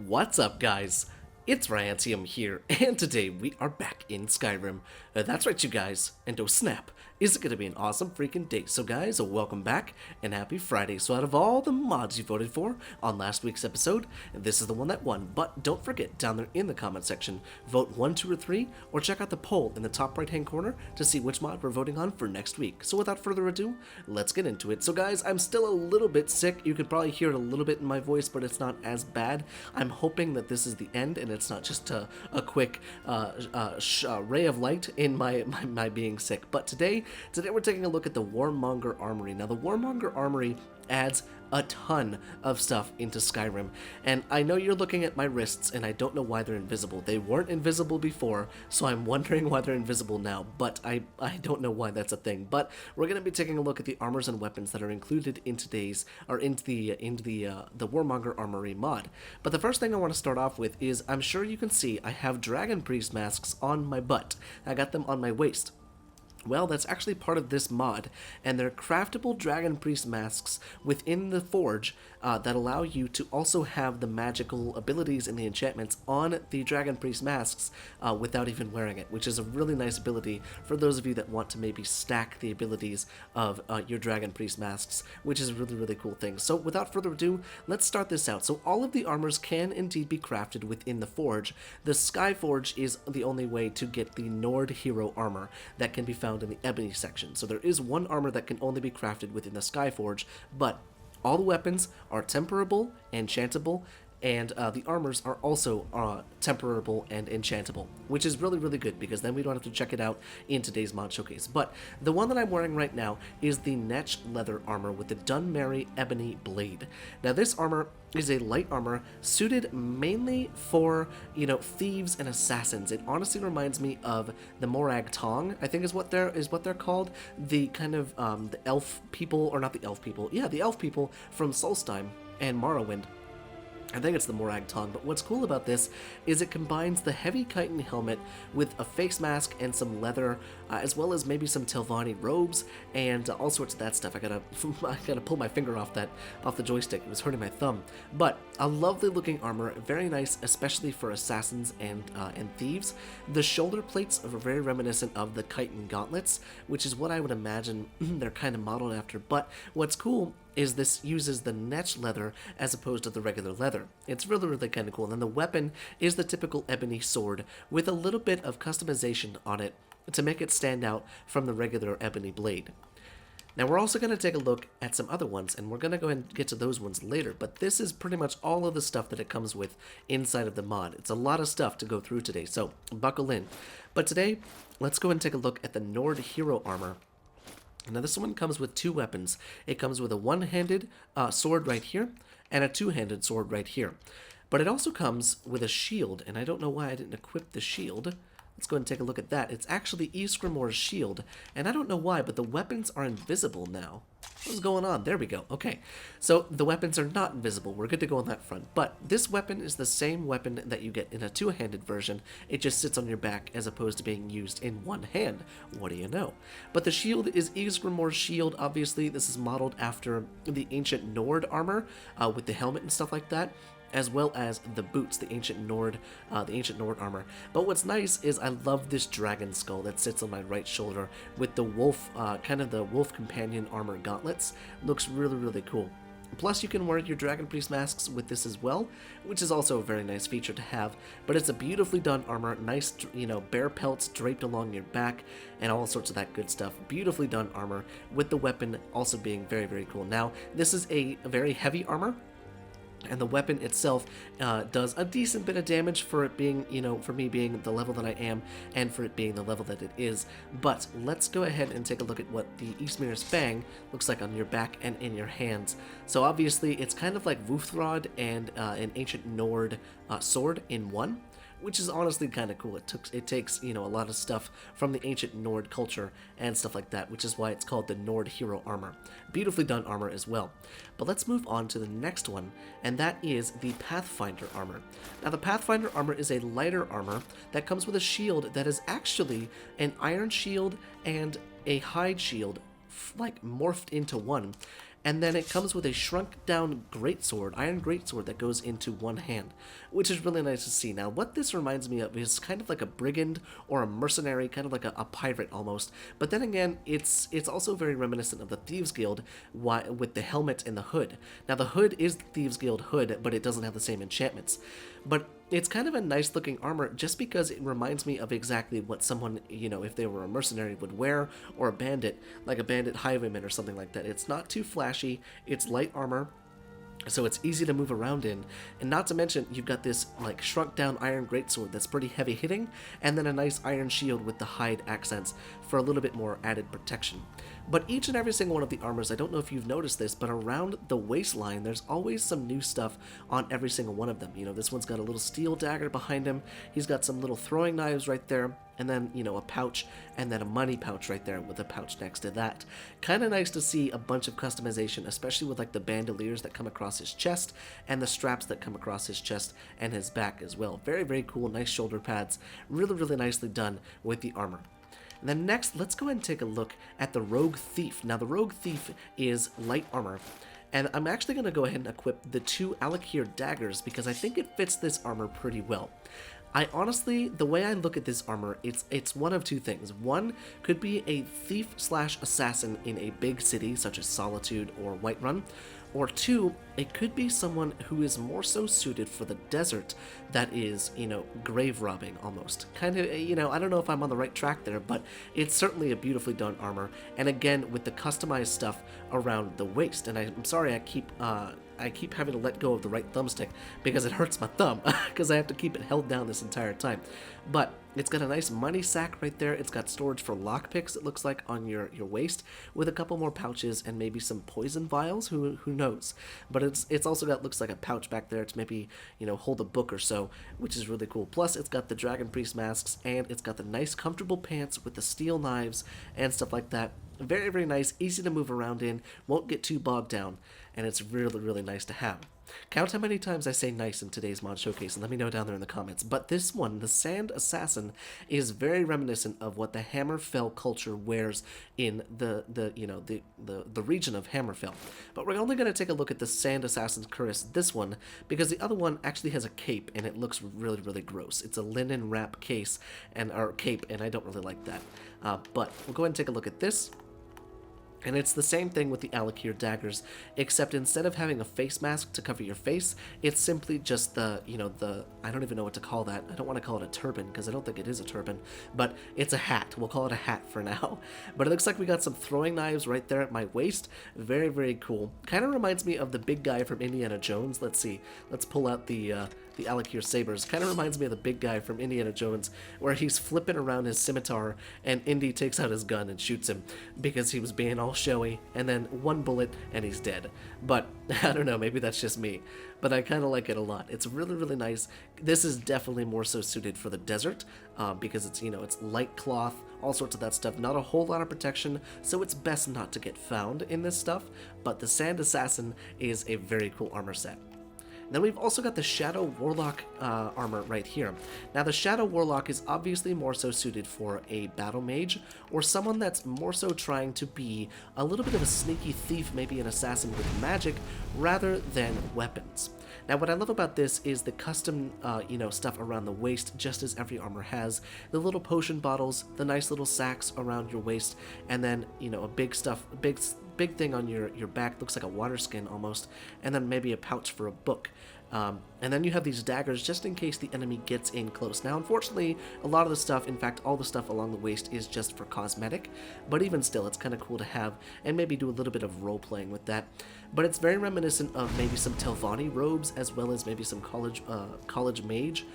What's up, guys? It's Ryantium here, and today we are back in Skyrim. That's right, you guys, and oh snap, is it going to be an awesome freaking day. So guys, welcome back, and happy Friday. So out of all the mods you voted for on last week's episode, this is the one that won. But don't forget, down there in the comment section, vote 1, 2, or 3, or check out the poll in the top right-hand corner to see which mod we're voting on for next week. So without further ado, let's get into it. So guys, I'm still a little bit sick. You could probably hear it a little bit in my voice, but it's not as bad. I'm hoping that this is the end, and it's not just a quick ray of light in my being sick. But today we're taking a look at the Warmonger Armory. Now, the Warmonger Armory adds a ton of stuff into Skyrim, and I know you're looking at my wrists, and I don't know why they're invisible. They weren't invisible before, so I'm wondering why they're invisible now, but I don't know why that's a thing. But we're going to be taking a look at the armors and weapons that are included in today's, or into the Warmonger Armory mod. But the first thing I want to start off with is, I'm sure you can see I have Dragon Priest masks on my butt. I got them on my waist. Well, that's actually part of this mod, and they're craftable Dragon Priest masks within the Forge that allow you to also have the magical abilities and the enchantments on the Dragon Priest masks without even wearing it, which is a really nice ability for those of you that want to maybe stack the abilities of your Dragon Priest masks, which is a really, really cool thing. So without further ado, let's start this out. So all of the armors can indeed be crafted within the Forge. The Sky Forge is the only way to get the Nord Hero armor that can be found in the Ebony section. So there is one armor that can only be crafted within the Skyforge, but all the weapons are temperable, enchantable, and the armors are also temperable and enchantable, which is really, really good, because then we don't have to check it out in today's mod showcase. But the one that I'm wearing right now is the Netch leather armor with the Dunmerry ebony blade. Now, this armor is a light armor suited mainly for, thieves and assassins. It honestly reminds me of the Morag Tong, I think is what they're called. The kind of the elf people, or not the elf people, yeah, the elf people from Solstheim and Morrowind. I think it's the Morag Tong, but what's cool about this is it combines the heavy chitin helmet with a face mask and some leather, as well as maybe some Telvanni robes and all sorts of that stuff. I gotta pull my finger off the joystick. It was hurting my thumb. But a lovely looking armor, very nice, especially for assassins and thieves. The shoulder plates are very reminiscent of the chitin gauntlets, which is what I would imagine they're kind of modeled after. But what's cool is this uses the Netch leather as opposed to the regular leather. It's really, really kind of cool. And then the weapon is the typical ebony sword with a little bit of customization on it to make it stand out from the regular ebony blade. Now, we're also going to take a look at some other ones, and we're going to go ahead and get to those ones later, but this is pretty much all of the stuff that it comes with inside of the mod. It's a lot of stuff to go through today, so buckle in. But today, let's go ahead and take a look at the Nord Hero armor. Now, this one comes with two weapons. It comes with a one-handed sword right here and a two-handed sword right here. But it also comes with a shield, and I don't know why I didn't equip the shield. Let's go ahead and take a look at that. It's actually Ysgrimmor's shield, and I don't know why, but the weapons are invisible now. What's going on? There we go. Okay, so the weapons are not invisible. We're good to go on that front. But this weapon is the same weapon that you get in a two-handed version. It just sits on your back as opposed to being used in one hand. What do you know? But the shield is Ysgrimmor's shield. Obviously, this is modeled after the ancient Nord armor with the helmet and stuff like that, as well as the boots, the ancient Nord armor. But what's nice is I love this dragon skull that sits on my right shoulder with the wolf, kind of the wolf companion armor gauntlets. Looks really, really cool. Plus, you can wear your Dragon Priest masks with this as well, which is also a very nice feature to have. But it's a beautifully done armor, nice, bear pelts draped along your back, and all sorts of that good stuff. Beautifully done armor, with the weapon also being very, very cool. Now, this is a very heavy armor, and the weapon itself does a decent bit of damage for it being, for me being the level that I am, and for it being the level that it is. But let's go ahead and take a look at what the Ysmir's Fang looks like on your back and in your hands. So obviously, it's kind of like Wuthrod and an ancient Nord sword in one, which is honestly kind of cool. It takes, a lot of stuff from the ancient Nord culture and stuff like that, which is why it's called the Nord Hero armor. Beautifully done armor as well. But let's move on to the next one, and that is the Pathfinder armor. Now, the Pathfinder armor is a lighter armor that comes with a shield that is actually an iron shield and a hide shield, like morphed into one. and then it comes with a shrunk down greatsword, iron greatsword that goes into one hand, which is really nice to see. Now, what this reminds me of is kind of like a brigand or a mercenary, kind of like a pirate almost. But then again, it's also very reminiscent of the Thieves Guild with the helmet and the hood. Now, the hood is the Thieves Guild hood, but it doesn't have the same enchantments. But it's kind of a nice looking armor just because it reminds me of exactly what someone, you know, if they were a mercenary would wear, or a bandit, like a bandit highwayman or something like that. It's not too flashy, it's light armor, so it's easy to move around in, and not to mention you've got this like shrunk down iron greatsword that's pretty heavy hitting, and then a nice iron shield with the hide accents for a little bit more added protection. But each and every single one of the armors, I don't know if you've noticed this, but around the waistline there's always some new stuff on every single one of them. You know, this one's got a little steel dagger behind him, he's got some little throwing knives right there, and then, you know, a pouch, and then a money pouch right there with a pouch next to that. Kind of nice to see a bunch of customization, especially with like the bandoliers that come across his chest, and the straps that come across his chest and his back as well. Very, very cool, nice shoulder pads, really, really nicely done with the armor. And then next, let's go ahead and take a look at the Rogue Thief. Now, the Rogue Thief is light armor, and I'm actually going to go ahead and equip the two Alakir daggers because I think it fits this armor pretty well. I honestly, the way I look at this armor, it's one of two things. One could be a thief slash assassin in a big city such as Solitude or Whiterun, or two, it could be someone who is more so suited for the desert that is, you know, grave robbing almost. Kind of, you know, I don't know if I'm on the right track there, but it's certainly a beautifully done armor. And again, with the customized stuff around the waist. And I'm sorry I keep having to let go of the right thumbstick because it hurts my thumb because I have to keep it held down this entire time. But it's got a nice money sack right there. It's got storage for lockpicks, it looks like, on your waist, with a couple more pouches and maybe some poison vials, who knows. But it's also got, looks like a pouch back there to maybe, you know, hold a book or so, which is really cool. Plus, it's got the Dragon Priest masks, and it's got the nice comfortable pants with the steel knives and stuff like that. Very, very nice, easy to move around in, won't get too bogged down, and it's really, really nice to have. Count how many times I say nice in today's mod showcase, and let me know down there in the comments. But this one, the Sand Assassin, is very reminiscent of what the Hammerfell culture wears in the region of Hammerfell. But we're only going to take a look at the Sand Assassin's cuirass, this one, because the other one actually has a cape, and it looks really, really gross. It's a linen wrap case or cape, and I don't really like that. But we'll go ahead and take a look at this. And it's the same thing with the Alakir daggers, except instead of having a face mask to cover your face, it's simply just the, I don't even know what to call that. I don't want to call it a turban, because I don't think it is a turban, but it's a hat. We'll call it a hat for now. But it looks like we got some throwing knives right there at my waist. Very, very cool. Kind of reminds me of the big guy from Indiana Jones. Let's see. Let's pull out the Alakir sabers. Kind of reminds me of the big guy from Indiana Jones, where he's flipping around his scimitar, and Indy takes out his gun and shoots him because he was being all showy, and then one bullet and he's dead. But I don't know, maybe that's just me, but I kind of like it a lot. It's really, really nice. This is definitely more so suited for the desert because it's, it's light cloth, all sorts of that stuff, not a whole lot of protection, so it's best not to get found in this stuff. But the Sand Assassin is a very cool armor set. Then we've also got the Shadow Warlock armor right here. Now, the Shadow Warlock is obviously more so suited for a battle mage, or someone that's more so trying to be a little bit of a sneaky thief, maybe an assassin with magic, rather than weapons. Now, what I love about this is the custom, stuff around the waist, just as every armor has. The little potion bottles, the nice little sacks around your waist, and then, a big thing on your back, looks like a water skin almost, and then maybe a pouch for a book. And then you have these daggers just in case the enemy gets in close. Now, unfortunately, a lot of the stuff, in fact, all the stuff along the waist is just for cosmetic, but even still, it's kind of cool to have, and maybe do a little bit of role-playing with that. But it's very reminiscent of maybe some Telvanni robes, as well as maybe some college mage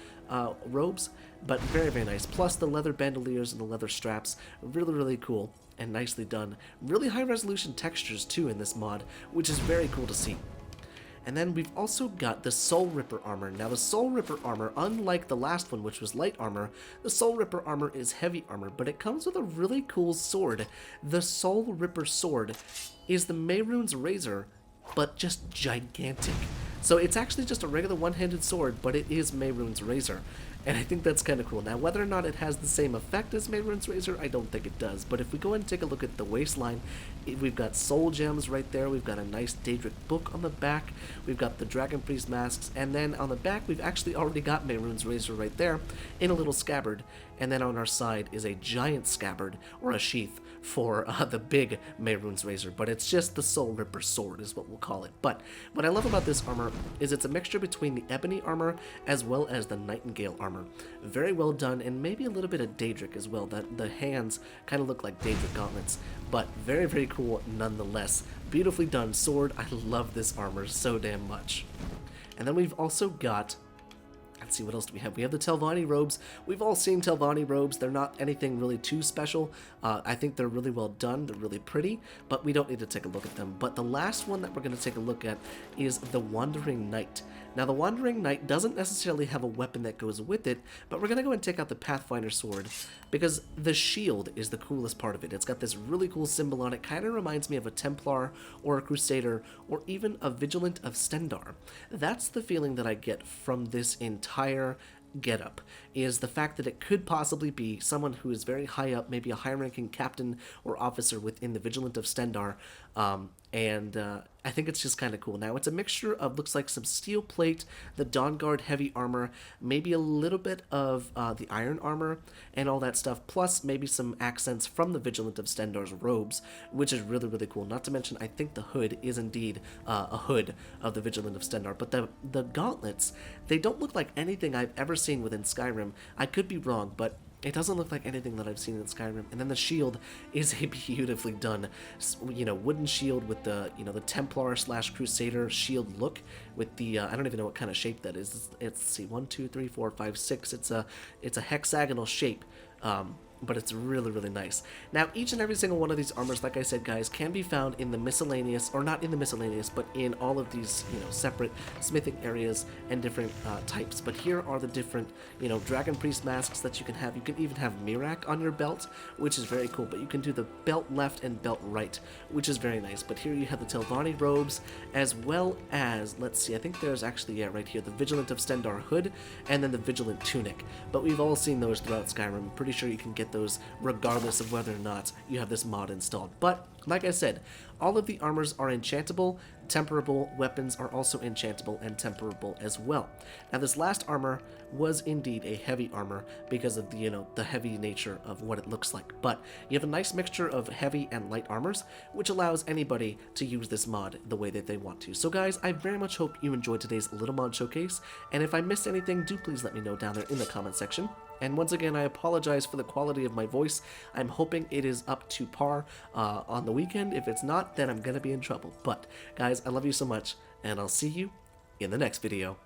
robes, but very, very nice. Plus the leather bandoliers and the leather straps, really, really cool and nicely done. Really high resolution textures too in this mod, which is very cool to see. And then we've also got the Soul Ripper armor. Now, the Soul Ripper armor, unlike the last one, which was light armor, the Soul Ripper armor is heavy armor, but it comes with a really cool sword. The Soul Ripper sword is the Mehrunes Razor, but just gigantic. So it's actually just a regular one-handed sword, but it is Mehrunes Razor. And I think that's kind of cool. Now, whether or not it has the same effect as Mehrunes Razor, I don't think it does. But if we go ahead and take a look at the waistline, we've got soul gems right there. We've got a nice Daedric book on the back. We've got the Dragon Priest masks. And then on the back, we've actually already got Mehrunes Razor right there in a little scabbard. And then on our side is a giant scabbard, or a sheath, for the big Mehrunes Razor. But it's just the Soul Ripper sword is what we'll call it. But what I love about this armor is it's a mixture between the Ebony armor as well as the Nightingale armor. Very well done, and maybe a little bit of Daedric as well. The hands kind of look like Daedric gauntlets, but very, very cool nonetheless. Beautifully done sword. I love this armor so damn much. And then we've also got, let's see, what else do we have? We have the Telvanni robes. We've all seen Telvanni robes. They're not anything really too special. I think they're really well done. They're really pretty, but we don't need to take a look at them. But the last one that we're going to take a look at is the Wandering Knight. Now, the Wandering Knight doesn't necessarily have a weapon that goes with it, but we're going to go and take out the Pathfinder sword because the shield is the coolest part of it. It's got this really cool symbol on it. Kind of reminds me of a Templar or a Crusader or even a Vigilant of Stendarr. That's the feeling that I get from this entire getup, is the fact that it could possibly be someone who is very high up, maybe a high-ranking captain or officer within the Vigilant of Stendarr, I think it's just kind of cool. Now, it's a mixture of, looks like some steel plate, the Dawnguard heavy armor, maybe a little bit of the iron armor, and all that stuff, plus maybe some accents from the Vigilant of Stendarr's robes, which is really, really cool. Not to mention, I think the hood is indeed a hood of the Vigilant of Stendarr, but the gauntlets, they don't look like anything I've ever seen within Skyrim. I could be wrong, but it doesn't look like anything that I've seen in Skyrim. And then the shield is a beautifully done, wooden shield with the, the Templar / Crusader shield look with the, I don't even know what kind of shape that is. Let's see, 1, 2, 3, 4, 5, 6. It's a hexagonal shape. But it's really, really nice. Now, each and every single one of these armors, like I said, guys, can be found in the miscellaneous, or not in the miscellaneous, but in all of these, separate smithing areas and different types. But here are the different, Dragon Priest masks that you can have. You can even have Mirak on your belt, which is very cool. But you can do the belt left and belt right, which is very nice. But here you have the Telvanni robes, as well as, let's see, I think there's actually, yeah, right here, the Vigilant of Stendarr hood, and then the Vigilant tunic. But we've all seen those throughout Skyrim. I'm pretty sure you can get those regardless of whether or not you have this mod installed. But like I said, all of the armors are enchantable, temperable, weapons are also enchantable and temperable as well. Now, this last armor was indeed a heavy armor because of the, the heavy nature of what it looks like. But you have a nice mixture of heavy and light armors, which allows anybody to use this mod the way that they want to. So guys, I very much hope you enjoyed today's little mod showcase, and if I missed anything, do please let me know down there in the comment section. And once again, I apologize for the quality of my voice. I'm hoping it is up to par on the weekend. If it's not, then I'm gonna be in trouble. But guys, I love you so much, and I'll see you in the next video.